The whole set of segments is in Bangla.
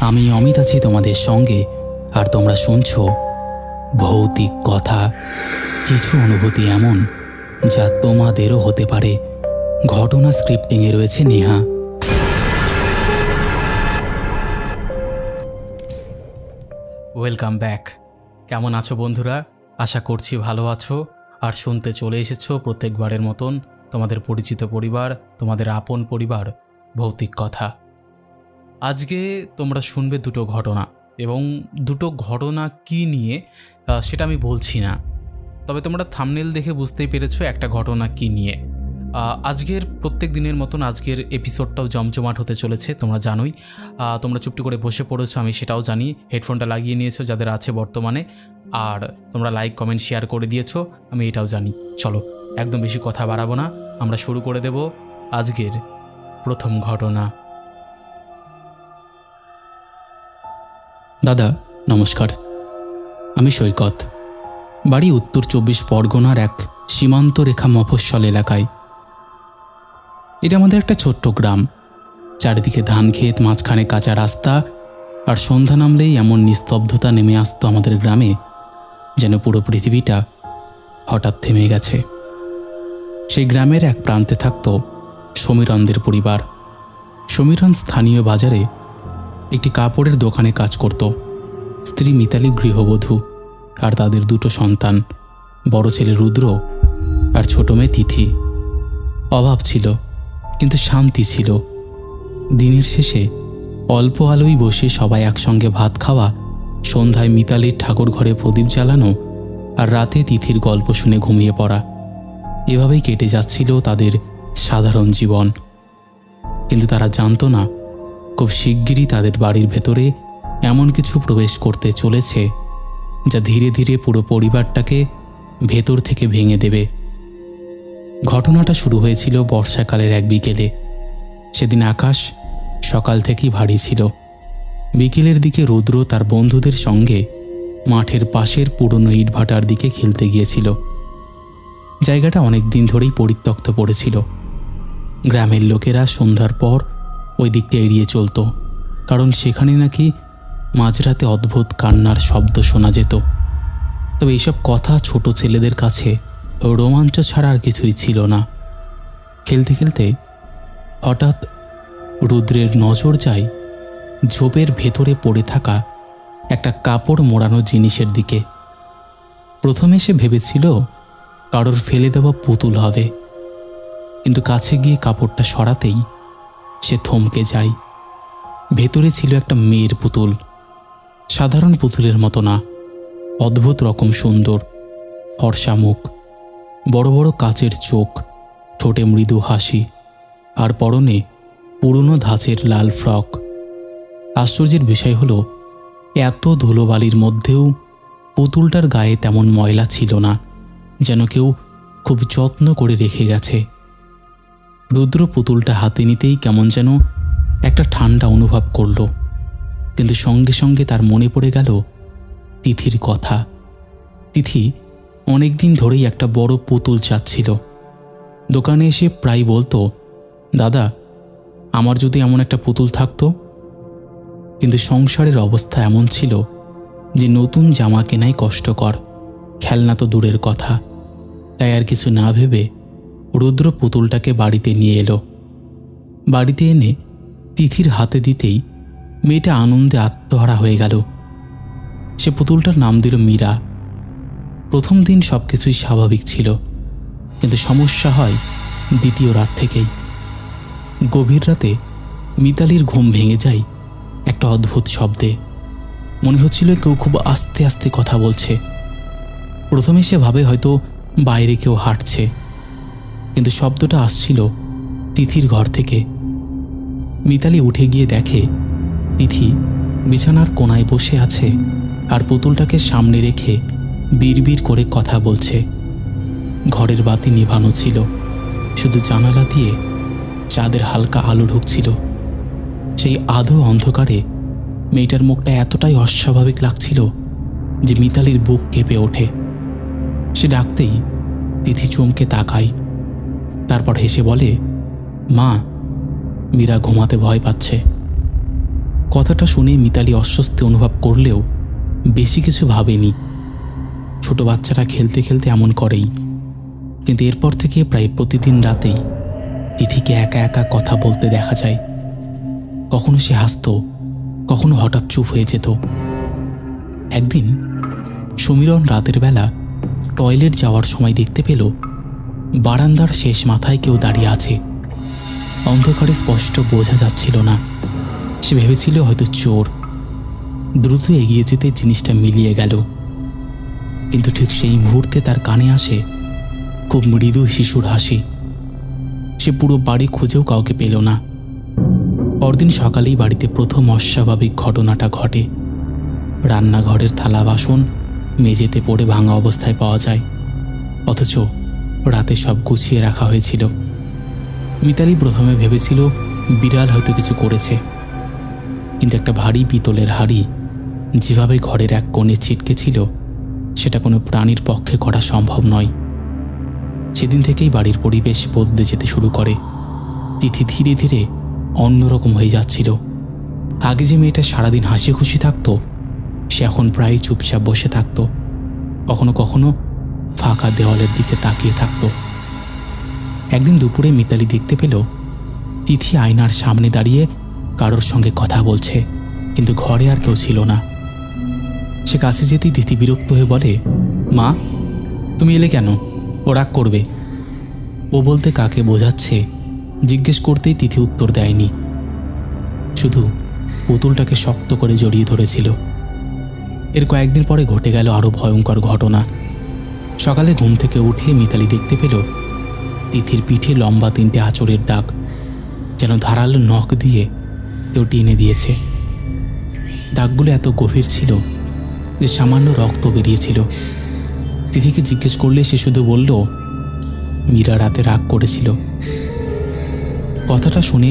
আমি অমিত আছি তোমাদের সঙ্গে, আর তোমরা শুনছো ভৌতিক কথা। কিছু অনুভূতি এমন যা তোমাদেরও হতে পারে। ঘটনা স্ক্রিপ্টিংয়ে রয়েছে নেহা। Welcome back. কেমন আছো বন্ধুরা? আশা করছি ভালো আছো। আর শুনতে চলে এসেছো প্রত্যেকবারের মতন তোমাদের পরিচিত পরিবার, তোমাদের আপন পরিবার, ভৌতিক কথা। আজকে তোমরা শুনবে দুটো ঘটনা, এবং দুটো ঘটনা কি নিয়ে সেটা আমি বলছি না, তবে তোমরা থাম্বনেল দেখে বুঝতেই পেরেছো একটা ঘটনা কি নিয়ে। আজকের প্রত্যেক দিনের মতন আজকের এপিসোডটাও জমজমাট হতে চলেছে, তোমরা জানোই। তোমরা চুপটি করে বসে পড়েছো, আমি সেটাও জানি। হেডফোনটা লাগিয়ে নিয়েছো যাদের আছে বর্তমানে, আর তোমরা লাইক কমেন্ট শেয়ার করে দিয়েছো, আমি এটাও জানি। চলো একদম বেশি কথা বাড়াবো না, আমরা শুরু করে দেব আজকের প্রথম ঘটনা। দাদা নমস্কার, আমি সৈকত। বাড়ি উত্তর 24 পরগনার এক সীমান্ত রেখা মফস্বল এলাকায়। এটা আমাদের একটা ছোট্ট গ্রাম। চারিদিকে ধান ক্ষেত, মাঝখানে কাঁচা রাস্তা, আর সন্ধ্যা নামলেই এমন নিস্তব্ধতা নেমে আসতো আমাদের গ্রামে, যেন পুরো পৃথিবীটা হঠাৎ থেমে গেছে। সেই গ্রামের এক প্রান্তে থাকত সমীরণদের পরিবার। সমীরণ স্থানীয় বাজারে একটি কাপড়ের দোকানে কাজ করত। স্ত্রী মিতালি গৃহবধূ, আর তাদের দুটো সন্তান, বড় ছেলে রুদ্র আর ছোট মেয়ে তিথি। অভাব ছিল, কিন্তু শান্তি ছিল। দিনের শেষে অল্প আলোয় বসে সবাই একসঙ্গে ভাত খাওয়া, সন্ধ্যায় মিতালির ঠাকুর ঘরে প্রদীপ জ্বালানো, আর রাতে তিথির গল্প শুনে ঘুমিয়ে পড়া, এভাবেই কেটে যাচ্ছিল তাদের সাধারণ জীবন। কিন্তু তারা জানতো না, খুব শিগগিরই তাদের বাড়ির ভেতরে এমন কিছু প্রবেশ করতে চলেছে যা ধীরে ধীরে পুরো পরিবারটাকে ভেতর থেকে ভেঙে দেবে। ঘটনাটা শুরু হয়েছিল বর্ষাকালের এক বিকেলে। সেদিন আকাশ সকাল থেকেই ভারী ছিল। বিকেলের দিকে রুদ্র তার বন্ধুদের সঙ্গে মাঠের পাশের পুরনো ইটভাটার দিকে খেলতে গিয়েছিল। জায়গাটা অনেক দিন ধরেই পরিত্যক্ত পড়েছিল। গ্রামের লোকেরা সন্ধ্যার পর ওই দিকটা এড়িয়ে চলত, কারণ সেখানে নাকি মাঝরাতে অদ্ভুত কান্নার শব্দ শোনা যেত। তবে এইসব কথা ছোট ছেলেদের কাছে রোমাঞ্চ ছাড়া আর কিছুই ছিল না। খেলতে খেলতে হঠাৎ রুদ্রের নজর যায় ঝোপের ভেতরে পড়ে থাকা একটা কাপড় মোড়ানো জিনিসের দিকে। প্রথমে সে ভেবেছিল কারোর ফেলে দেওয়া পুতুল হবে, কিন্তু কাছে গিয়ে কাপড়টা সরাতেই সে থমকে যায়। ভেতরে ছিল একটা মেয়ের পুতুল। সাধারণ পুতুলের মতো না, অদ্ভুত রকম সুন্দর। ফর্সা মুখ, বড় বড় কাচের চোখ, ঠোঁটে মৃদু হাসি, আর পরনে পুরনো ধাঁচের লাল ফ্রক। আশ্চর্যের বিষয় হলো, এত ধুলোবালির মধ্যেও পুতুলটার গায়ে তেমন ময়লা ছিল না, যেন কেউ খুব যত্ন করে রেখে গেছে। রুদ্র পুতুলটা হাতে নিতেই কেমন যেন একটা ঠান্ডা অনুভব করল, কিন্তু সঙ্গে সঙ্গে তার মনে পড়ে গেল তিথির কথা। তিথি অনেক দিন ধরেই একটা বড় পুতুল চাচ্ছিল। দোকানে এসে প্রায় বলতো, দাদা আমার যদি এমন একটা পুতুল থাকতো। কিন্তু সংসারের অবস্থা এমন ছিল যে নতুন জামা কেনাই কষ্টকর, খেলনা তো দূরের কথা। তাই আর কিছু না ভেবে রুদ্র পুতুলটাকে বাড়িতে নিয়ে এলো। বাড়িতে এনে তিথির হাতে দিতেই মেয়েটা আনন্দে আত্মহারা হয়ে গেল। সে পুতুলটার নাম দিল মীরা। প্রথম দিন সব কিছুই স্বাভাবিক ছিল, কিন্তু সমস্যা হয় দ্বিতীয় রাত থেকেই। গভীর রাতে মিতালির ঘুম ভেঙে যায় একটা অদ্ভুত শব্দে। মনে হচ্ছিল কেউ খুব আস্তে আস্তে কথা বলছে। প্রথমে সে ভাবে হয়তো বাইরে কেউ হাঁটছে, কিন্তু শব্দটা আসছিল তিথির ঘর থেকে। মিতালি উঠে গিয়ে দেখে তিথি বিছানার কোণায় বসে আছে, আর পুতুলটাকে সামনে রেখে বিড়বিড় করে কথা বলছে। ঘরের বাতি নিভানো ছিল, শুধু জানালা দিয়ে চাঁদের হালকা আলো ঢুকছিল। সেই আধো অন্ধকারে মেয়েটার মুখটা এতটাই অস্বাভাবিক লাগছিল যে মিতালির বুক কেঁপে ওঠে। সে ডাকতেই তিথি চমকে তাকায়, তারপর হেসে বলে, মা, মীরা ঘুমাতে ভয় পাচ্ছে। কথাটা শুনে মিতালি অস্বস্তি অনুভব করলেও বেশি কিছু ভাবেনি। ছোট বাচ্চারা খেলতে খেলতে এমন করেই। কিন্তু এরপর থেকে প্রায় প্রতিদিন রাতেই তিথিকে একা একা কথা বলতে দেখা যায়। কখনো সে হাসত, কখনো হঠাৎ চুপ হয়ে যেত। একদিন সমীরণ রাতের বেলা টয়লেট যাওয়ার সময় দেখতে পেল বারান্দার শেষ মাথায় কেউ দাঁড়িয়ে আছে। অন্ধকারে স্পষ্ট বোঝা যাচ্ছিল না। সে ভেবেছিল হয়তো চোর। দ্রুত এগিয়ে যেতে জিনিসটা মিলিয়ে গেল। কিন্তু ঠিক সেই মুহূর্তে তার কানে আসে খুব মৃদু শিশুর হাসি। সে পুরো বাড়ি খুঁজেও কাউকে পেল না। পরদিন সকালেই বাড়িতে প্রথম অস্বাভাবিক ঘটনাটা ঘটে। রান্নাঘরের থালা বাসন মেঝেতে পড়ে ভাঙা অবস্থায় পাওয়া যায়, অথচ রাতে সব গুছিয়ে রাখা হয়েছিল। মিতালি প্রথমে ভেবেছিল বিড়াল হয়তো কিছু করেছে, কিন্তু একটা ভারী পিতলের হাঁড়ি যেভাবে ঘরের এক কোণে ছিটকে ছিল সেটা কোনো প্রাণীর পক্ষে করা সম্ভব নয়। সেদিন থেকেই বাড়ির পরিবেশ বদলে যেতে শুরু করে। তিথি ধীরে ধীরে অন্যরকম হয়ে যাচ্ছিল। আগে যে মেয়েটা সারাদিন হাসি খুশি থাকতো, সে এখন প্রায় চুপচাপ বসে থাকত। কখনো কখনো ফাঁকা দেওয়ালের দিকে তাকিয়ে থাকত। একদিন দুপুরে মিতালি দেখতে পেল তিথি আয়নার সামনে দাঁড়িয়ে কারোর সঙ্গে কথা বলছে, কিন্তু ঘরে আর কেউ ছিল না। সে কাছে যেতেই তিথি বিরক্ত হয়ে বলে, মা, তুমি এলে কেন? ও রাগ করবে। ও বলতে কাকে বোঝাচ্ছে জিজ্ঞেস করতেই তিথি উত্তর দেয়নি, শুধু পুতুলটাকে শক্ত করে জড়িয়ে ধরেছিল। এর কয়েকদিন পরে ঘটে গেল আরও ভয়ঙ্কর ঘটনা। সকালে ঘুম থেকে উঠে মিতালি দেখতে পেল তিথির পিঠে লম্বা 3টে আঁচড়ের দাগ, যেন ধারালো নখ দিয়ে কেউ টেনে দিয়েছে। দাগগুলো এত গভীর ছিল যে সামান্য রক্ত বেরিয়েছিল। তিথিকে জিজ্ঞেস করলে সে শুধু বলল, মীরা রাতে রাগ করেছিল। কথাটা শুনে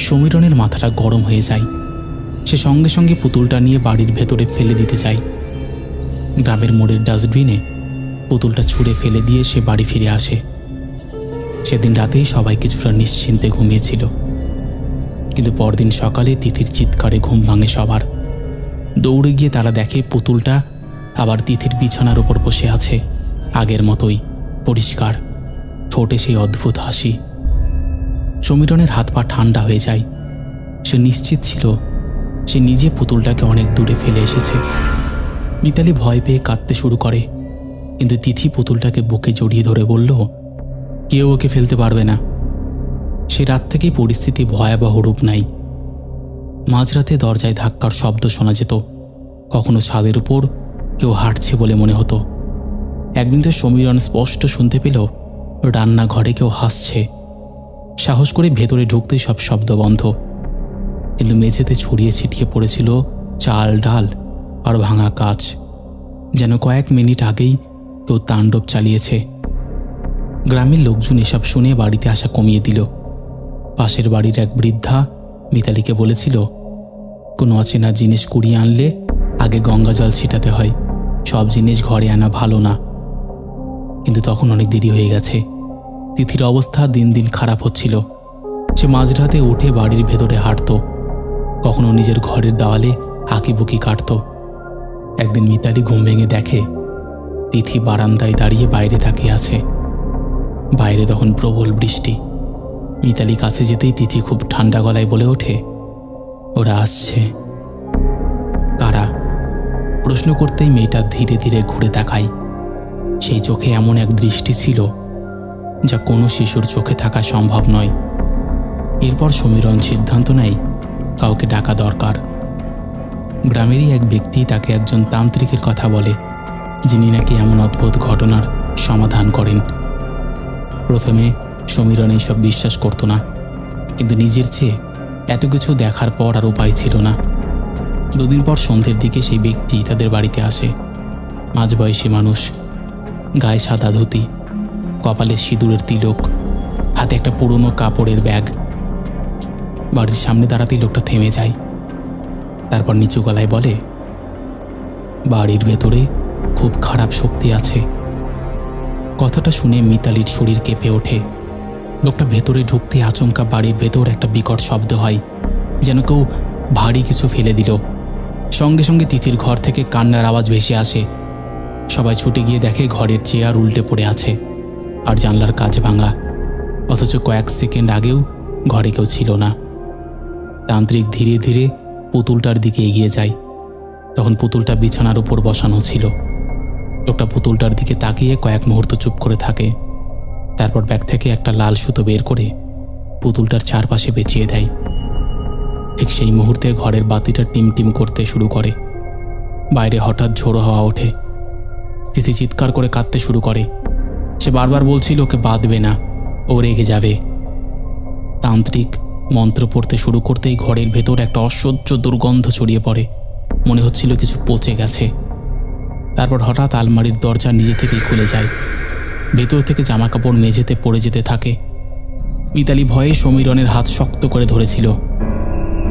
সমীরণের মাথাটা গরম হয়ে যায়। সে সঙ্গে সঙ্গে পুতুলটা নিয়ে বাড়ির ভেতরে ফেলে দিতে চায়। গ্রামের মোড়ের ডাস্টবিনে পুতুলটা ছুঁড়ে ফেলে দিয়ে সে বাড়ি ফিরে আসে। সেদিন রাতেই সবাই কিছুটা নিশ্চিন্তে ঘুমিয়েছিল, কিন্তু পরদিন সকালে তিথির চিৎকারে ঘুম ভাঙে সবার। দৌড়ে গিয়ে তারা দেখে পুতুলটা আবার তিথির বিছানার ওপর বসে আছে, আগের মতোই পরিষ্কার, ঠোঁটে সেই অদ্ভুত হাসি। সমীরণের হাত পা ঠান্ডা হয়ে যায়। সে নিশ্চিত ছিল সে নিজে পুতুলটাকে অনেক দূরে ফেলে এসেছে। মিতালি ভয় পেয়ে কাঁদতে শুরু করে, কিন্তু তিথি পুতুলটাকে বুকে জড়িয়ে ধরে বলল, কেউ ওকে ফেলতে পারবে না। সে রাত থেকেই পরিস্থিতি ভয়াবহ রূপ নেয়। মাঝরাতে দরজায় ধাক্কার শব্দ শোনা যেত, কখনো ছাদের উপর কেউ হাঁটছে বলে মনে হতো। একদিন তো সমীরণ স্পষ্ট শুনতে পেল রান্নাঘরে কেউ হাসছে। সাহস করে ভেতরে ঢুকতেই সব শব্দ বন্ধ, কিন্তু মেঝেতে ছড়িয়ে ছিটিয়ে পড়েছিল চাল, ডাল আর ভাঙা কাচ, যেন কয়েক মিনিট আগেই কেউ তাণ্ডব চালিয়েছে। গ্রামের লোকজন এসব শুনে বাড়িতে আসা কমিয়ে দিল। পাশের বাড়ির এক বৃদ্ধা মিতালিকে বলেছিল, কোনো অচেনা জিনিস কুড়িয়ে আনলে আগে গঙ্গা জল ছিটাতে হয়, সব জিনিস ঘরে আনা ভালো না। কিন্তু তখন অনেক দেরি হয়ে গেছে। তিথির অবস্থা দিন দিন খারাপ হচ্ছিল। সে মাঝরাতে উঠে বাড়ির ভেতরে হাঁটত, কখনো নিজের ঘরের দেওয়ালে আঁকিবুকি কাটত। একদিন মিতালি ঘুম ভেঙে দেখে তিথি বারান্দায় দাঁড়িয়ে বাইরে তাকিয়ে আছে। বাইরে তখন প্রবল বৃষ্টি। মিতালি কাছে যেতেই তিথি খুব ঠান্ডা গলায় বলে ওঠে, ওরা আসছে। কারা? প্রশ্ন করতেই মেয়েটা ধীরে ধীরে ঘুরে তাকায়। সেই চোখে এমন এক দৃষ্টি ছিল যা কোনো শিশুর চোখে থাকা সম্ভব নয়। এরপর সমীরণ সিদ্ধান্ত নেয় কাউকে ডাকা দরকার। গ্রামেরই এক ব্যক্তি তাকে একজন তান্ত্রিকের কথা বলে, যিনি নাকি এমন অদ্ভুত ঘটনার সমাধান করেন। প্রথমে সমীরণ এইসব বিশ্বাস করত না, কিন্তু নিজের চেয়ে এত কিছু দেখার পর আর উপায় ছিল না। 2 দিন পর সন্ধ্যের দিকে সেই ব্যক্তি তাদের বাড়িতে আসে। মাঝবয়সী মানুষ, গায়ে সাদা ধুতি, কপালে সিঁদুরের তিলক, হাতে একটা পুরনো কাপড়ের ব্যাগ। বাড়ির সামনে দাঁড়াতেই লোকটা থেমে যায়। তারপর নিচু গলায় বলে, বাড়ির ভেতরে খুব খারাপ শক্তি আছে। কথাটা শুনে মিতালির শরীর কেঁপে ওঠে। লোকটা ভেতরে ঢুকতে আচমকা বাড়ির ভেতর একটা বিকট শব্দ হয়, যেন কেউ ভারী কিছু ফেলে দিল। সঙ্গে সঙ্গে তিথির ঘর থেকে কান্নার আওয়াজ ভেসে আসে। সবাই ছুটে গিয়ে দেখে ঘরের চেয়ার উল্টে পড়ে আছে আর জানলার কাচ ভাঙা, অথচ কয়েক সেকেন্ড আগেও ঘরে কেউ ছিল না। তান্ত্রিক ধীরে ধীরে পুতুলটার দিকে এগিয়ে যায়। তখন পুতুলটা বিছানার উপর বসানো ছিল। লোকটা পুতুলটার দিকে তাকিয়ে কয়েক মুহূর্ত চুপ করে থাকে। তারপর ব্যাগ থেকে একটা লাল সুতো বের করে পুতুলটার চারপাশে পেঁচিয়ে দেয়। ঠিক সেই মুহূর্তে ঘরের বাতিটা টিমটিম করতে শুরু করে। বাইরে হঠাৎ ঝোড়ো হাওয়া ওঠে। তিথি চিৎকার করে কাঁদতে শুরু করে। সে বারবার বলছিল ওকে বাঁধবে না, ও রেগে যাবে। তান্ত্রিক মন্ত্র পড়তে শুরু করতেই ঘরের ভেতর একটা অসহ্য দুর্গন্ধ ছড়িয়ে পড়ে। মনে হচ্ছিল কিছু পচে গেছে। তারপর হঠাৎ আলমারির দরজা নিজে থেকেই খুলে যায়। ভেতর থেকে জামাকাপড় মেঝেতে পড়ে যেতে থাকে। মিতালি ভয়ে সমীরণের হাত শক্ত করে ধরেছিল।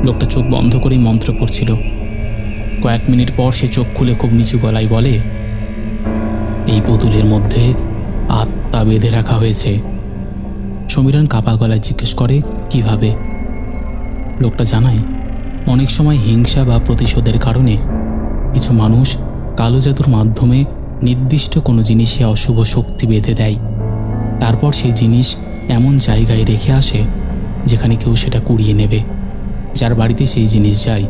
লোকটা চোখ বন্ধ করেই মন্ত্র পড়ছিল। কয়েক মিনিট পর সে চোখ খুলে খুব নিচু গলায় বলে, এই পুতুলের মধ্যে আত্মা বেঁধে রাখা হয়েছে। সমীরণ কাপা গলায় জিজ্ঞেস করে, কিভাবে? লোকটা জানায়, অনেক সময় হিংসা বা প্রতিশোধের কারণে কিছু মানুষ কালো জাদুর মাধ্যমে নির্দিষ্ট কোনো জিনিসে অশুভ শক্তি বেঁধে দেয়। তারপর সেই জিনিস এমন জায়গায় রেখে আসে যেখানে কেউ সেটা কুড়িয়ে নেবে। যার বাড়িতে সেই জিনিস যায়,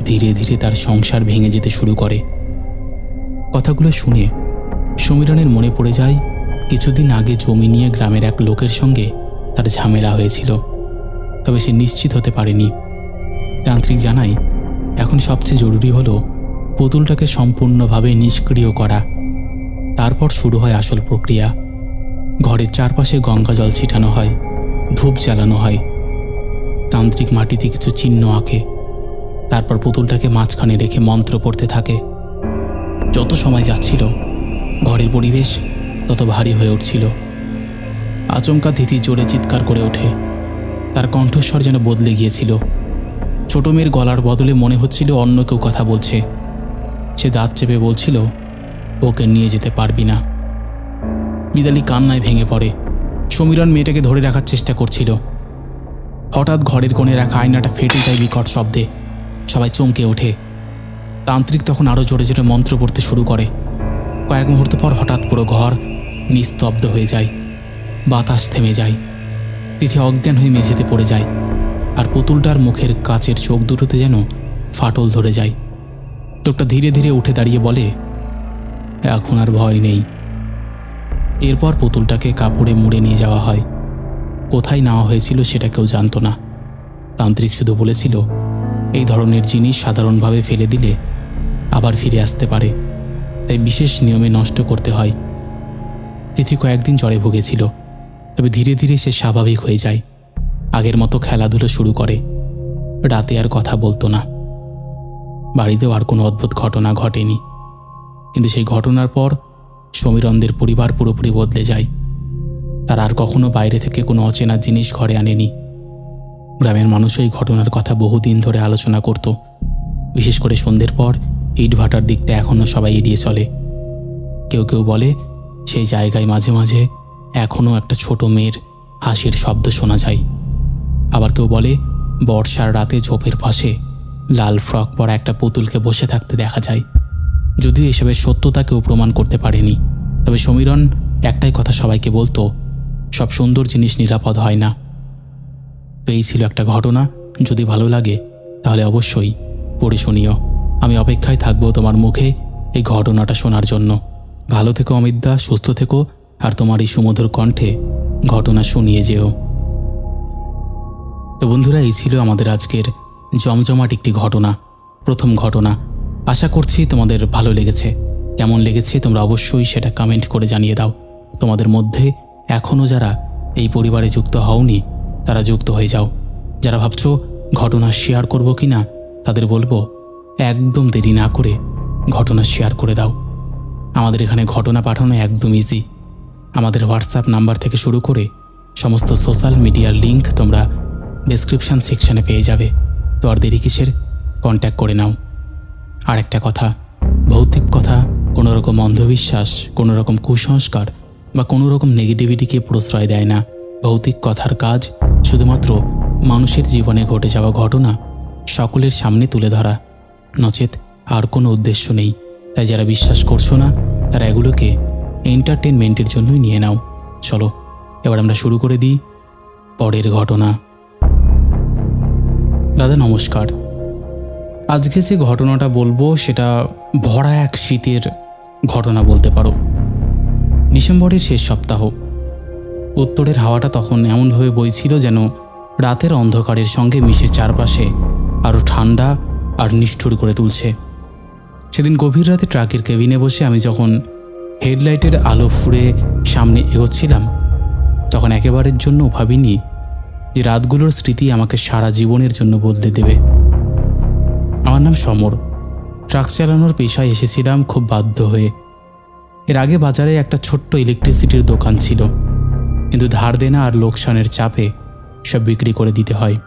ধীরে ধীরে তার সংসার ভেঙে যেতে শুরু করে। কথাগুলো শুনে সমীরণের মনে পড়ে যায় কিছুদিন আগে জমি নিয়ে গ্রামের এক লোকের সঙ্গে তার ঝামেলা হয়েছিল। তবে সে নিশ্চিত হতে পারেনি। তান্ত্রিক জানায়, এখন সবচেয়ে জরুরি হলো পুতুলটাকে সম্পূর্ণভাবে নিষ্ক্রিয় করা। তারপর শুরু হয় আসল প্রক্রিয়া। ঘরের চারপাশে গঙ্গা জল ছিটানো হয়, ধূপ জ্বালানো হয়। তান্ত্রিক মাটিতে কিছু চিহ্ন আঁকে। তারপর পুতুলটাকে মাঝখানে রেখে মন্ত্র পড়তে থাকে। যত সময় যাচ্ছিল ঘরের পরিবেশ তত ভারী হয়ে উঠছিল। আচমকা তিথি জোরে চিৎকার করে ওঠে। তার কণ্ঠস্বর যেন বদলে গিয়েছিল। ছোট মেয়ের গলার বদলে মনে হচ্ছিল অন্য কেউ কথা বলছে। সে দাঁত চেপে বলছিল, ওকে নিয়ে যেতে পারবি না। মিতালি কান্নায় ভেঙে পড়ে। সমীরণ মেয়েটাকে ধরে রাখার চেষ্টা করছিল। হঠাৎ ঘরের কোণে রাখা আয়নাটা ফেটে যায় বিকট শব্দে। সবাই চমকে ওঠে। তান্ত্রিক তখন আরও জোরে জোরে মন্ত্র পড়তে শুরু করে। কয়েক মুহূর্ত পর হঠাৎ পুরো ঘর নিস্তব্ধ হয়ে যায়। বাতাস থেমে যায়। তিথি অজ্ঞান হয়ে মেঝেতে পড়ে যায়। আর পুতুলটার মুখের কাচের চোখ দুটোতে যেন ফাটল ধরে যায়। লোকটা ধীরে ধীরে উঠে দাঁড়িয়ে বলে, এখন আর ভয় নেই। এরপর পুতুলটাকে কাপড়ে মুড়ে নিয়ে যাওয়া হয়। কোথায় নেওয়া হয়েছিল সেটা কেউ জানত না। তান্ত্রিক শুধু বলেছিল, এই ধরনের জিনিস সাধারণভাবে ফেলে দিলে আবার ফিরে আসতে পারে, তাই বিশেষ নিয়মে নষ্ট করতে হয়। তিথি কয়েকদিন জ্বরে ভুগেছিল, তবে ধীরে ধীরে সে স্বাভাবিক হয়ে যায়। আগের মতো খেলাধুলো শুরু করে। রাতে আর কথা বলতো না। বাড়িতেও আর কোনো অদ্ভুত ঘটনা ঘটেনি। কিন্তু সেই ঘটনার পর সমীরণদের পরিবার পুরোপুরি বদলে যায়। তারা আর কখনো বাইরে থেকে কোনো অচেনা জিনিস ঘরে আনেনি। গ্রামের মানুষ এই ঘটনার কথা বহুদিন ধরে আলোচনা করত। বিশেষ করে সন্ধ্যের পর ইটভাটার দিকটা এখনও সবাই এড়িয়ে চলে। কেউ কেউ বলে সেই জায়গায় মাঝে মাঝে এখনও একটা ছোট মেয়ের হাসির শব্দ শোনা যায়। আবার কেউ বলে বর্ষার রাতে ঝোপের পাশে লাল ফ্রক পরা একটা পুতুলকে বসে থাকতে দেখা যায়। যদিও এসবের সত্যতা কেউ প্রমাণ করতে পারেনি, তবে সমীরণ একটাই কথা সবাইকে বলতো, সব সুন্দর জিনিস নিরাপদ হয় না। তো এই ছিল একটা ঘটনা। যদি ভালো লাগে তাহলে অবশ্যই পড়ে শুনিও। আমি অপেক্ষায় থাকবো তোমার মুখে এই ঘটনাটা শোনার জন্য। ভালো থেকো অমিতদা, সুস্থ থেকো, আর তোমার এই সুমধুর কণ্ঠে ঘটনা শুনিয়ে যেও। তো বন্ধুরা, এই ছিল আমাদের আজকের জমজমাট একটি ঘটনা, প্রথম ঘটনা। আশা করছি তোমাদের ভালো লেগেছে। কেমন লেগেছে তোমরা অবশ্যই সেটা কমেন্ট করে জানিয়ে দাও। তোমাদের মধ্যে এখনও যারা এই পরিবারে যুক্ত হওনি তারা যুক্ত হয়ে যাও। যারা ভাবছো ঘটনা শেয়ার করব কি না, তাদের বলবো একদম দেরি না করে ঘটনা শেয়ার করে দাও। আমাদের এখানে ঘটনা পাঠানো একদম ইজি। আমাদের হোয়াটসঅ্যাপ নাম্বার থেকে শুরু করে সমস্ত সোশ্যাল মিডিয়ার লিঙ্ক তোমরা ডেসক্রিপশান সেকশানে পেয়ে যাবে। তো আর দেরি কিসের, কন্ট্যাক্ট করে নাও। আর একটা কথা, ভৌতিক কথা কোনো রকম অন্ধবিশ্বাস, কোনো রকম কুসংস্কার বা কোনো রকম নেগেটিভিটিকে প্রশ্রয় দেয় না। ভৌতিক কথার কাজ শুধুমাত্র মানুষের জীবনে ঘটে যাওয়া ঘটনা সকলের সামনে তুলে ধরা, নচেত আর কোনো উদ্দেশ্য নেই। তাই যারা বিশ্বাস করছো না তারা এগুলোকে এন্টারটেনমেন্টের জন্যই নিয়ে নাও। চলো এবার আমরা শুরু করে দিই পরের ঘটনা। দাদা নমস্কার। আজকে যে ঘটনাটা বলবো সেটা ভরা এক শীতের ঘটনা বলতে পারো। ডিসেম্বরের শেষ সপ্তাহ। উত্তরের হাওয়াটা তখন এমনভাবে বইছিল যেন রাতের অন্ধকারের সঙ্গে মিশে চারপাশে আরও ঠান্ডা আর নিষ্ঠুর করে তুলছে। সেদিন গভীর রাতে ট্রাকের কেবিনে বসে আমি যখন হেডলাইটের আলো ফুঁড়ে সামনে এগোচ্ছিলাম, তখন একেবারের জন্য ভাবিনি যে রাতগুলোর স্মৃতি আমাকে সারা জীবনের জন্য বদলে দেবে। আমার নাম সমর। ট্রাক চালানোর পেশায় এসেছিলাম খুব বাধ্য হয়ে। এর আগে বাজারে একটা ছোট্ট ইলেকট্রিসিটির দোকান ছিল, কিন্তু ধার দেনা আর লোকসানের চাপে সব বিক্রি করে দিতে হয়।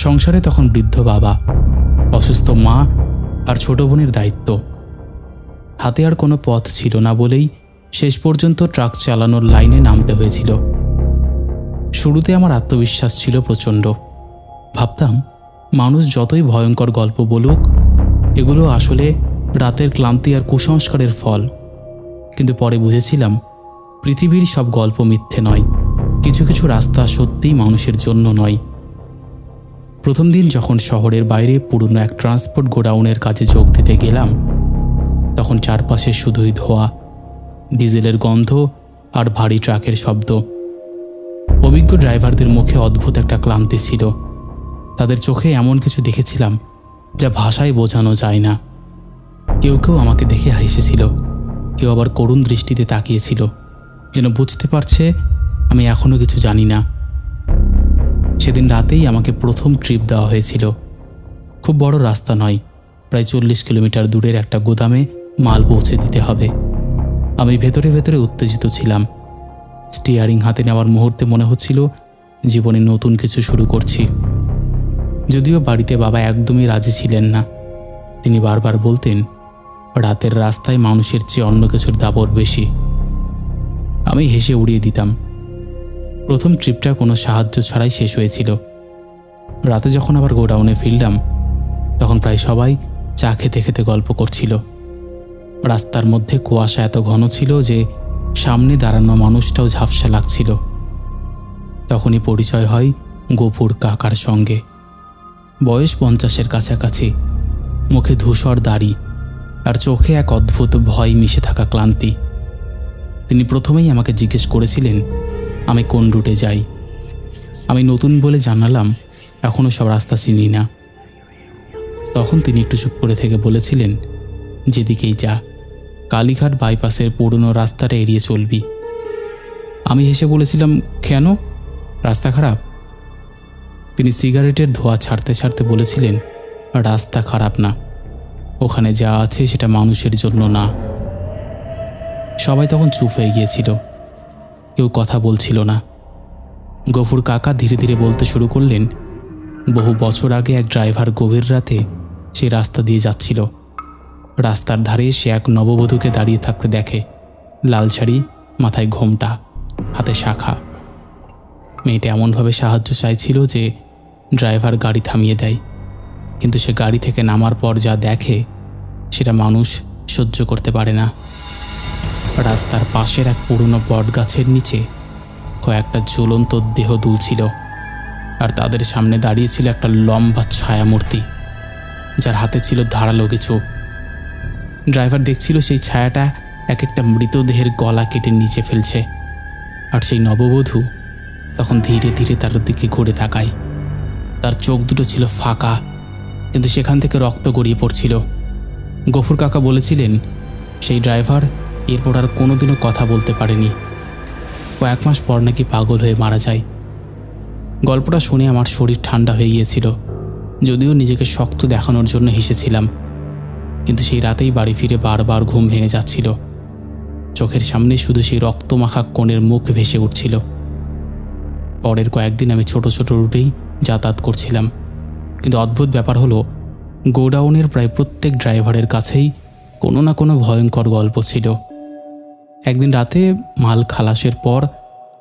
সংসারে তখন বৃদ্ধ বাবা, অসুস্থ মা আর ছোট বোনের দায়িত্ব। হাতে আর কোনো পথ ছিল না বলেই শেষ পর্যন্ত ট্রাক চালানোর লাইনে নামতে হয়েছিল। শুরুতে আমার আত্মবিশ্বাস ছিল প্রচণ্ড। ভাবতাম মানুষ যতই ভয়ঙ্কর গল্প বলুক, এগুলো আসলে রাতের ক্লান্তি আর কুসংস্কারের ফল। কিন্তু পরে বুঝেছিলাম পৃথিবীর সব গল্প মিথ্যে নয়, কিছু কিছু রাস্তা সত্যিই মানুষের জন্য নয়। প্রথম দিন যখন শহরের বাইরে পুরনো এক ট্রান্সপোর্ট গোডাউনের কাজে যোগ দিতে গেলাম, তখন চারপাশে শুধুই ধোঁয়া, ডিজেলের গন্ধ আর ভারী ট্রাকের শব্দ। অভিজ্ঞ ড্রাইভারদের মুখে অদ্ভুত একটা ক্লান্তি ছিল। তাদের চোখে এমন কিছু দেখেছিলাম যা ভাষায় বোঝানো যায় না। কেউ কেউ আমাকে দেখে হেসেছিল, কেউ আবার করুণ দৃষ্টিতে তাকিয়েছিল, যেন বুঝতে পারছে আমি এখনও কিছু জানি না। সেদিন রাতেই আমাকে প্রথম ট্রিপ দেওয়া হয়েছিল। খুব বড় রাস্তা নয়, প্রায় 40 কিলোমিটার দূরের একটা গুদামে মাল পৌঁছে দিতে হবে। আমি ভেতরে ভেতরে উত্তেজিত ছিলাম। স্টিয়ারিং হাতে নেওয়ার মুহূর্তে মনে হচ্ছিল জীবনে নতুন কিছু শুরু করছি। যদিও বাড়িতে বাবা একদমই রাজি ছিলেন না। তিনি বারবার বলতেন রাতের রাস্তায় মানুষের চেয়ে অন্য কিছুর দাপট বেশি। আমি হেসে উড়িয়ে দিতাম। প্রথম ট্রিপটা কোনো সাহায্য ছাড়াই শেষ হয়েছিল। রাতে যখন আবার গোডাউনে ফিরলাম, তখন প্রায় সবাই চা খেতে খেতে গল্প করছিল। রাস্তার মধ্যে কুয়াশা এত ঘন ছিল যে সামনে দাঁড়ানো মানুষটাও ঝাপসা লাগছিল। তখনই পরিচয় হয় গফুর কাকার সঙ্গে। বয়স 50-এর কাছাকাছি, মুখে ধূসর দাড়ি আর চোখে এক অদ্ভুত ভয় মিশে থাকা ক্লান্তি। তিনি প্রথমেই আমাকে জিজ্ঞেস করেছিলেন আমি কোন রুটে যাই। আমি নতুন বলে জানালাম এখনও সব রাস্তা চিনি না। তখন তিনি একটু চুপ করে থেকে বলেছিলেন যেদিকেই যা, কালীঘাট বাইপাসের পুরনো রাস্তাটা এড়িয়ে চলবি। আমি হেসে বলেছিলাম কেন, রাস্তা খারাপ? তিনি সিগারেটের ধোঁয়া ছাড়তে ছাড়তে বলেছিলেন রাস্তা খারাপ না, ওখানে যা আছে সেটা মানুষের জন্য না। সবাই তখন চুপ হয়ে গিয়েছিল, কেউ কথা বলছিল না। গফুর কাকা ধীরে ধীরে বলতে শুরু করলেন বহু বছর আগে এক ড্রাইভার গভীর রাতে সেই রাস্তা দিয়ে যাচ্ছিল। রাস্তার ধারে সে এক নববধূকে দাঁড়িয়ে থাকতে দেখে, লাল শাড়ি, মাথায় ঘোমটা, হাতে শাখা। মেয়েটা এমনভাবে সাহায্য চাইছিল যে ড্রাইভার গাড়ি থামিয়ে দেয়, কিন্তু সে গাড়ি থেকে নামার পর যা দেখে সেটা মানুষ সহ্য করতে পারে না। রাস্তার পাশের এক পুরনো বটগাছের নিচে কয়েকটা জ্বলন্ত দেহ দুলছিল, আর তাদের সামনে দাঁড়িয়েছিল একটা লম্বা ছায়ামূর্তি, যার হাতে ছিল ধারালো কিছু। ড্রাইভার দেখছিল সেই ছায়াটা এক একটা মৃতদেহের গলা কেটে নিচে ফেলছে, আর সেই নববধূ তখন ধীরে ধীরে তার দিকে ঘুরে তাকায়। তার চোখ দুটো ছিল ফাঁকা, কিন্তু সেখান থেকে রক্ত গড়িয়ে পড়ছিল। গফুর কাকা বলেছিলেন সেই ড্রাইভার এরপর আর কোনোদিনও কথা বলতে পারেনি। কয়েক মাস পর নাকি পাগল হয়ে মারা যায়। গল্পটা শুনে আমার শরীর ঠান্ডা হয়ে গিয়েছিল, যদিও নিজেকে শক্ত দেখানোর জন্য হেসেছিলাম। কিন্তু সেই রাতেই বাড়ি ফিরে বারবার ঘুম ভেঙে যাচ্ছিল। চোখের সামনে শুধু সেই রক্তমাখা কোণের মুখ ভেসে উঠছিল। পরের কয়েকদিন আমি ছোট ছোট রুটেই যাতায়াত করছিলাম, কিন্তু অদ্ভুত ব্যাপার হলো গোডাউনের প্রায় প্রত্যেক ড্রাইভারের কাছেই কোনো না কোনো ভয়ঙ্কর গল্প ছিল। একদিন রাতে মাল খালাসের পর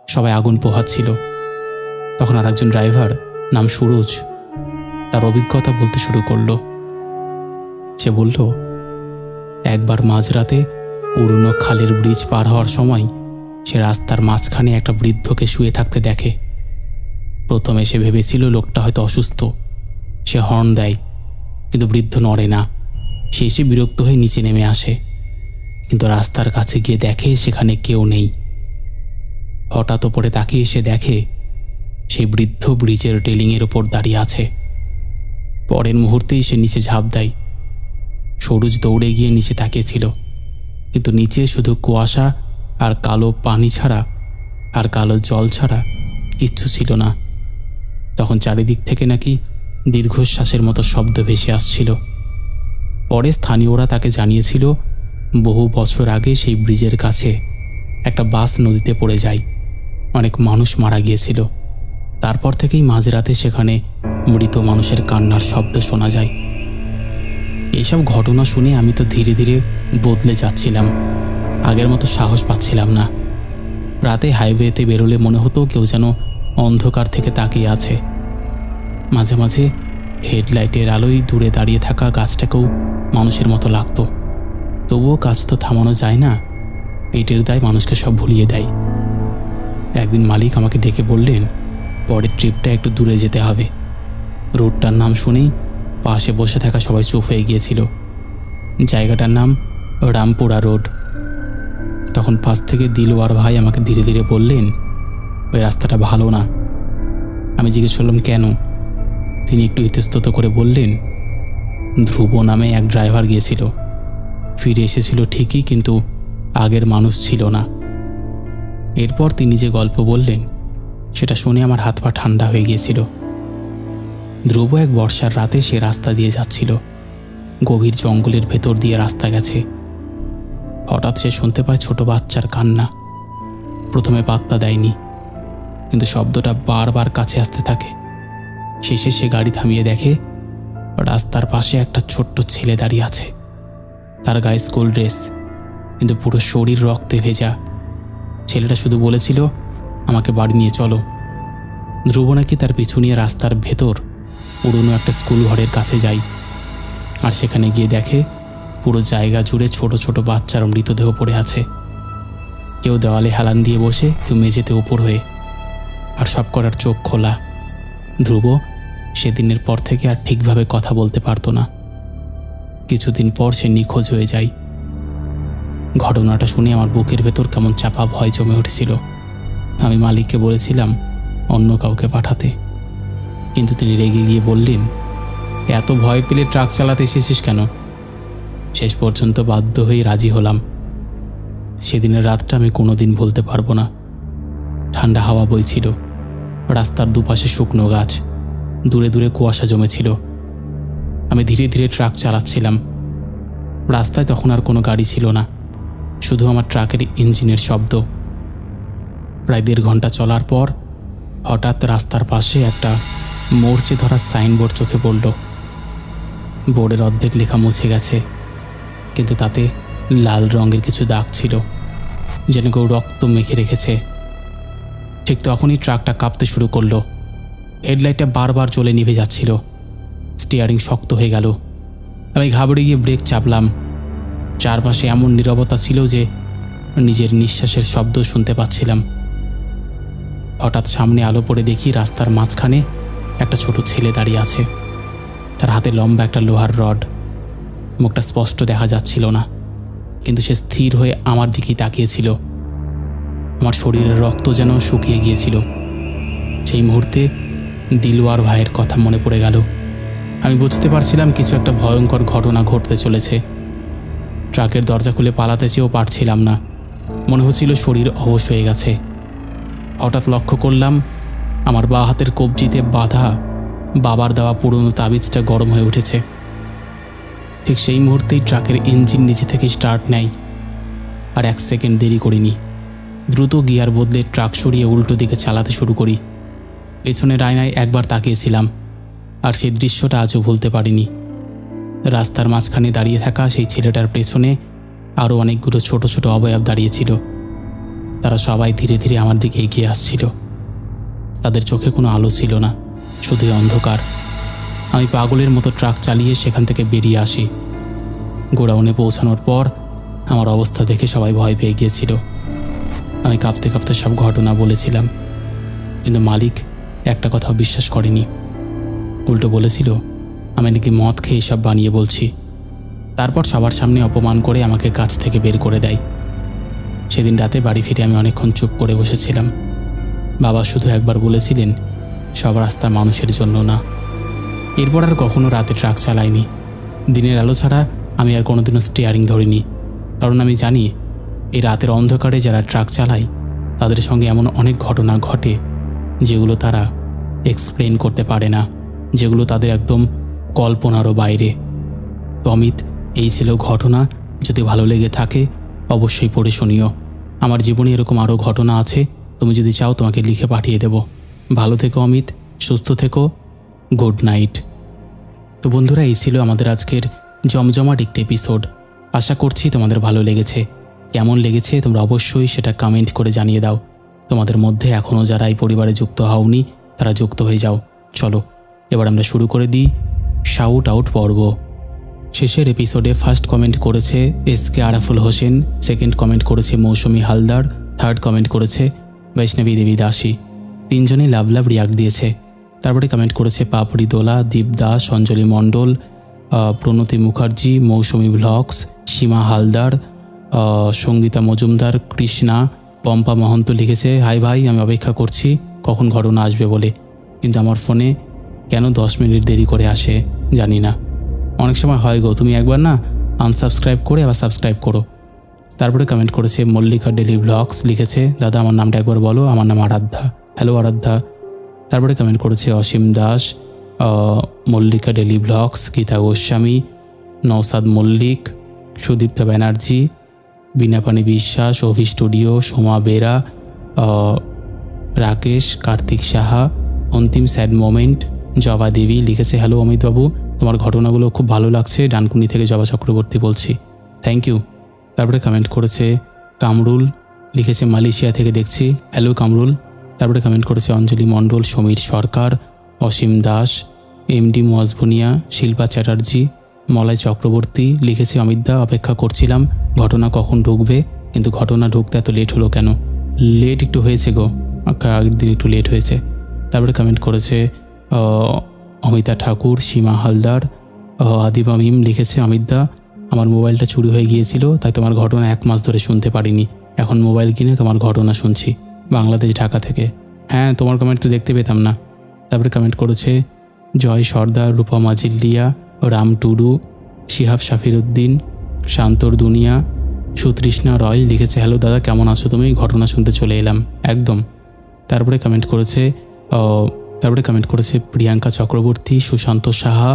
সবাই আগুন পোহাচ্ছিল। তখন আর একজন ড্রাইভার, নাম সুরজ, তার অভিজ্ঞতা বলতে শুরু করলো। সে বলল, একবার মাঝরাতে পুরনো খালের ব্রিজ পার হওয়ার সময় সে রাস্তার মাঝখানে একটা বৃদ্ধকে শুয়ে থাকতে দেখে। প্রথমে সে ভেবেছিল লোকটা হয়তো অসুস্থ। সে হর্ন দেয়, কিন্তু বৃদ্ধ নড়ে না। সে এসে বিরক্ত হয়ে নিচে নেমে আসে, কিন্তু রাস্তার কাছে গিয়ে দেখে সেখানে কেউ নেই। হঠাৎ ওপরে তাকিয়ে সে দেখে সেই বৃদ্ধ ব্রিজের রেলিংয়ের ওপর দাঁড়িয়ে আছে। পরের মুহূর্তেই সে নিচে ঝাঁপ দেয়। সরোজ দৌড়ে গিয়ে নিচে তাকিয়েছিল, কিন্তু নিচে শুধু কুয়াশা আর কালো পানি ছাড়া, আর কালো জল ছাড়া কিচ্ছু ছিল না। তখন চারিদিক থেকে নাকি দীর্ঘশ্বাসের মতো শব্দ ভেসে আসছিল। পরে স্থানীয়রা তাকে জানিয়েছিল বহু বছর আগে সেই ব্রিজের কাছে একটা বাস নদীতে পড়ে যায়, অনেক মানুষ মারা গিয়েছিল। তারপর থেকেই মাঝরাতে সেখানে মৃত মানুষের কান্নার শব্দ শোনা যায়। এইসব ঘটনা শুনে আমি তো ধীরে ধীরে বদলে যাচ্ছিলাম। আগের মতো সাহস পাচ্ছিলাম না। রাতে হাইওয়েতে বেরোলে মনে হতো কেউ যেন অন্ধকার থেকে তাকিয়ে আছে। মাঝে মাঝে হেডলাইটের আলোয় দূরে দাঁড়িয়ে থাকা গাছটাকেও মানুষের মতো লাগতো। তবুও কাজ তো থামানো যায় না। পেটের দায় মানুষকে সব ভুলিয়ে দেয়। একদিন মালিক আমাকে ডেকে বললেন, পরের ট্রিপটা একটু দূরে যেতে হবে। রোডটার নাম শুনেই পাশে বসে থাকা সবাই চুপ হয়ে গিয়েছিল। জায়গাটার নাম রামপুরা রোড। তখন পাশ থেকে দিলওয়ার ভাই আমাকে ধীরে ধীরে বললেন, ওই রাস্তাটা ভালো না। আমি জিজ্ঞেস করলাম কেন? তিনি একটু ইতস্তত করে বললেন, ধ্রুব নামে এক ড্রাইভার গিয়েছিল, ফিরে এসেছিল ঠিকই, কিন্তু আগের মানুষ ছিল না। এরপর তিনি যে গল্প বললেন সেটা শুনে আমার হাত পা ঠান্ডা হয়ে গিয়েছিল। ধ্রুব এক বর্ষার রাতে সে রাস্তা দিয়ে যাচ্ছিল। গভীর জঙ্গলের ভেতর দিয়ে রাস্তা গেছে। হঠাৎ সে শুনতে পায় ছোট বাচ্চার কান্না। প্রথমে পাত্তা দেয়নি, কিন্তু শব্দটা বারবার কাছে আসতে থাকে। শেষে সে গাড়ি থামিয়ে দেখে রাস্তার পাশে একটা ছোট্ট ছেলে দাঁড়িয়ে আছে। তার গায়ে স্কুল ড্রেস, কিন্তু পুরো শরীর রক্তে ভেজা। ছেলেটা শুধু বলেছিল, আমাকে বাড়ি নিয়ে চলো। ধ্রুব নাকি তার পিছু নিয়ে রাস্তার ভেতর পুরনো একটা স্কুল ঘরের কাছে যায়, আর সেখানে গিয়ে দেখে পুরো জায়গা জুড়ে ছোট ছোট বাচ্চার মৃতদেহ পড়ে আছে। কেউ দেওয়ালে হেলান দিয়ে বসে, কেউ মেঝেতে ওপর হয়ে, আর সব করার চোখ খোলা। ধ্রুব সেদিনের পর থেকে আর ঠিকভাবে কথা বলতে পারতো না। কিছুদিন পর সে নিখোঁজ হয়ে যায়। ঘটনাটা শুনে আমার বুকের ভেতর কেমন চাপা ভয় জমে উঠেছিল। আমি মালিককে বলেছিলাম অন্য কাউকে পাঠাতে, কিন্তু তিনি রেগে গিয়ে বললেন, এত ভয় পেলে ট্রাক চালাতে এসেছিস কেন? শেষ পর্যন্ত বাধ্য হয়ে রাজি হলাম। সেদিনের রাতটা আমি কোনোদিন ভুলতে পারবো না। ঠান্ডা হাওয়া বইছিল, রাস্তার দুপাশে শুকনো গাছ, দূরে দূরে কুয়াশা জমেছিল। আমি ধীরে ধীরে ট্রাক চালাচ্ছিলাম। রাস্তায় তখন আর কোনো গাড়ি ছিল না, শুধু আমার ট্রাকের ইঞ্জিনের শব্দ। প্রায় 1.5 ঘন্টা চলার পর হঠাৎ রাস্তার পাশে একটা মরচে ধরা সাইনবোর্ড চোখে পড়ল। বোর্ডের অর্ধেক লেখা মুছে গেছে, কিন্তু তাতে লাল রঙের কিছু দাগ ছিল, যেন কেউ রক্ত মেখে রেখেছে। ঠিক তখনই ট্রাকটা কাঁপতে শুরু করলো। হেডলাইটটা বারবার জ্বলে নিভে যাচ্ছিল। স্টিয়ারিং শক্ত হয়ে গেল। আমি ঘাবড়ে গিয়ে ব্রেক চাপলাম। চারপাশে এমন নীরবতা ছিল যে নিজের নিঃশ্বাসের শব্দ শুনতে পাচ্ছিলাম। হঠাৎ সামনে আলো পড়ে দেখি রাস্তার মাঝখানে একটা ছোট ছেলে দাঁড়িয়ে আছে। তার হাতে লম্বা একটা লোহার রড। মুখটা স্পষ্ট দেখা যাচ্ছিল না, কিন্তু সে স্থির হয়ে আমার দিকেই তাকিয়েছিল। আমার শরীরের রক্ত যেন শুকিয়ে গিয়েছিল। সেই মুহূর্তে দিলওয়ার ভাইয়ের কথা মনে পড়ে গেল। আমি বুঝতে পারছিলাম কিছু একটা ভয়ঙ্কর ঘটনা ঘটতে চলেছে। ট্রাকের দরজা খুলে পালাতে চেয়েও পারছিলাম না। মনে হচ্ছিল শরীর অবশ হয়ে গেছে। হঠাৎ লক্ষ্য করলাম আমার বাঁ হাতের কবজিতে বাঁধা বাবার দেওয়া পুরনো তাবিজটা গরম হয়ে উঠেছে। ঠিক সেই মুহূর্তেই ট্রাকের ইঞ্জিন নিচে থেকে স্টার্ট নেয়। আর 1 সেকেন্ড দেরি করিনি। দ্রুত গিয়ার বদলে ট্রাক সরিয়ে উল্টো দিকে চালাতে শুরু করি। পেছনের আয়নায় একবার তাকিয়েছিলাম, আর সেই দৃশ্যটা আজও ভুলতে পারিনি। রাস্তার মাঝখানে দাঁড়িয়ে থাকা সেই ছেলেটার পেছনে আরও অনেকগুলো ছোট ছোট অবয়ব দাঁড়িয়েছিল। তারা সবাই ধীরে ধীরে আমার দিকে এগিয়ে আসছিল। তাদের চোখে কোনো আলো ছিল না, শুধুই অন্ধকার। আমি পাগলের মতো ট্রাক চালিয়ে সেখান থেকে বেরিয়ে আসি। গোডাউনে পৌঁছানোর পর আমার অবস্থা দেখে সবাই ভয় পেয়ে গিয়েছিল। আমি কাঁপতে কাঁপতে সব ঘটনা বলেছিলাম, কিন্তু মালিক একটা কথাও বিশ্বাস করেনি। উল্টো বলেছিল আমি নাকি মদ খেয়ে সব বানিয়ে বলছি। তারপর সবার সামনে অপমান করে আমাকে কাজ থেকে বের করে দেয়। সেদিন রাতে বাড়ি ফিরে আমি অনেকক্ষণ চুপ করে বসেছিলাম। বাবা শুধু একবার বলেছিলেন, সব রাস্তা মানুষের জন্য না। এরপর আর কখনো রাতে ট্রাক চালাইনি। দিনের আলো ছাড়া আমি আর কোনোদিনও স্টিয়ারিং ধরিনি, কারণ আমি জানি এই রাতের অন্ধকারে যারা ট্রাক চালায় তাদের সঙ্গে এমন অনেক ঘটনা ঘটে যেগুলো তারা এক্সপ্লেন করতে পারে না, যেগুলো তাদের একদম কল্পনারও বাইরে। তো অমিত, এই ছিল ঘটনা। যদি ভালো লেগে থাকে অবশ্যই পড়ে শুনিও। আমার জীবনে এরকম আরও ঘটনা আছে, তুমি যদি চাও তোমাকে লিখে পাঠিয়ে দেব। ভালো থেকো অমিত, সুস্থ থেকো, গুড নাইট। তো বন্ধুরা, এই ছিল আমাদের আজকের জমজমাট একটি এপিসোড। আশা করছি তোমাদের ভালো লেগেছে। কেমন লেগেছে তোমরা অবশ্যই সেটা কমেন্ট করে জানিয়ে দাও। তোমাদের মধ্যে এখনও যারা এই পরিবারে যুক্ত হওনি তারা যুক্ত হয়ে যাও। চলো এবার আমরা শুরু করে দিই শাউট আউট পর্ব। শেষের এপিসোডে ফার্স্ট কমেন্ট করেছে SK Araful Hossain, second comment করেছে মৌসুমি হালদার, থার্ড কমেন্ট করেছে বৈষ্ণবী দেবী দাসী। তিনজনেই লাভ লাভ রিয়াক্ট দিয়েছে। তারপরে কমেন্ট করেছে পাপড়ি দোলা, দীপ দাস, অঞ্জলি মণ্ডল, প্রণতি মুখার্জি, মৌসুমি ভ্লগস, সীমা হালদার, সঙ্গীতা মজুমদার, কৃষ্ণা, পম্পা মহন্ত লিখেছে হাই ভাই, আমি অপেক্ষা করছি কখন ঘটনা আসবে বলে, কিন্তু আমার ফোনে কেন 10 মিনিট দেরি করে আসে জানি না। অনেক সময় হয় গো, তুমি একবার না আনসাবস্ক্রাইব করে আবার সাবস্ক্রাইব করো। তারপরে কমেন্ট করেছে মল্লিকা ডেলি ব্লগস, লিখেছে দাদা আমার নামটা একবার বলো, আমার নাম আরাধ্যা। হ্যালো আরাধ্যা। তারপরে কমেন্ট করেছে অসীম দাস, মল্লিকা ডেলি ব্লগস, গীতা গোস্বামী, নওসাদ মল্লিক, সুদীপ্তা ব্যানার্জি, বিনাপানি বিশ্বাস, অভি স্টুডিও, সোমা বেরা, রাকেশ, কার্তিক সাহা, অন্তিম স্যাড মোমেন্ট, জবা দেবী লিখেছে হ্যালো অমিতবাবু, তোমার ঘটনাগুলো খুব ভালো লাগছে, ডানকুনি থেকে জবা চক্রবর্তী বলছি, থ্যাংক ইউ। তারপরে কমেন্ট করেছে কামরুল, লিখেছে মালয়েশিয়া থেকে দেখছি, হ্যালো কামরুল। তারপরে কমেন্ট করেছে অঞ্জলি মণ্ডল, সমীর সরকার, অসীম দাস, এমডি মোয়াজভুনিয়া, শিল্পা চ্যাটার্জি, মলয় চক্রবর্তী লিখেছে অমিতদা অপেক্ষা করছিলাম ঘটনা কখন ঢুকবে, কিন্তু ঘটনা ঢুকতে এত লেট হলো কেন? লেট একটু হয়েছে গো, আগের দিন একটু লেট হয়েছে। তারপরে কমেন্ট করেছে অমিতা ঠাকুর, সীমা হালদার, আদিবা মিম লিখেছে অমিতদা আমার মোবাইলটা চুরি হয়ে গিয়েছিল, তাই তোমার ঘটনা 1 মাস ধরে শুনতে পারিনি, এখন মোবাইল কিনে তোমার ঘটনা শুনছি, বাংলাদেশ ঢাকা থেকে। হ্যাঁ, তোমার কমেন্ট তো দেখতে পেতাম না। তারপরে কমেন্ট করেছে জয় সর্দার, রূপা মাজিল্লিয়া, রাম টুডু, শিহাব শাফিরউদ্দিন, শান্তর দুনিয়া, সুতৃষ্ণা রয় লিখেছে হ্যালো দাদা কেমন আছো তুমি, ঘটনা শুনতে চলে এলাম একদম। তারপরে কমেন্ট করেছে প্রিয়াঙ্কা চক্রবর্তী, সুশান্ত সাহা,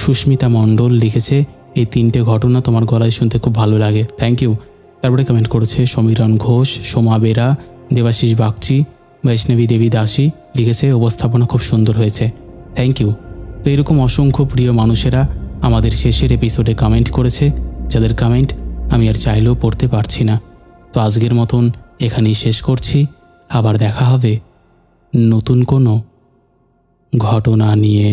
সুস্মিতা মণ্ডল লিখেছে এই 3টে ঘটনা তোমার গলায় শুনতে খুব ভালো লাগে, থ্যাংক ইউ। তারপরে কমেন্ট করেছে সমীরণ ঘোষ, সোমা বেরা, দেবাশিস বাগচি, বৈষ্ণবী দেবী দাসী লিখেছে উপস্থাপনা খুব সুন্দর হয়েছে, থ্যাংক ইউ। তো এরকম অসংখ্য প্রিয় মানুষেরা আমাদের শেষের এপিসোডে কমেন্ট করেছে, যাদের কমেন্ট আমি আর চাইলেও পড়তে পারছি না। তো আজকের মতন এখানেই শেষ করছি, আবার দেখা হবে নতুন কোনো ঘটনা নিয়ে।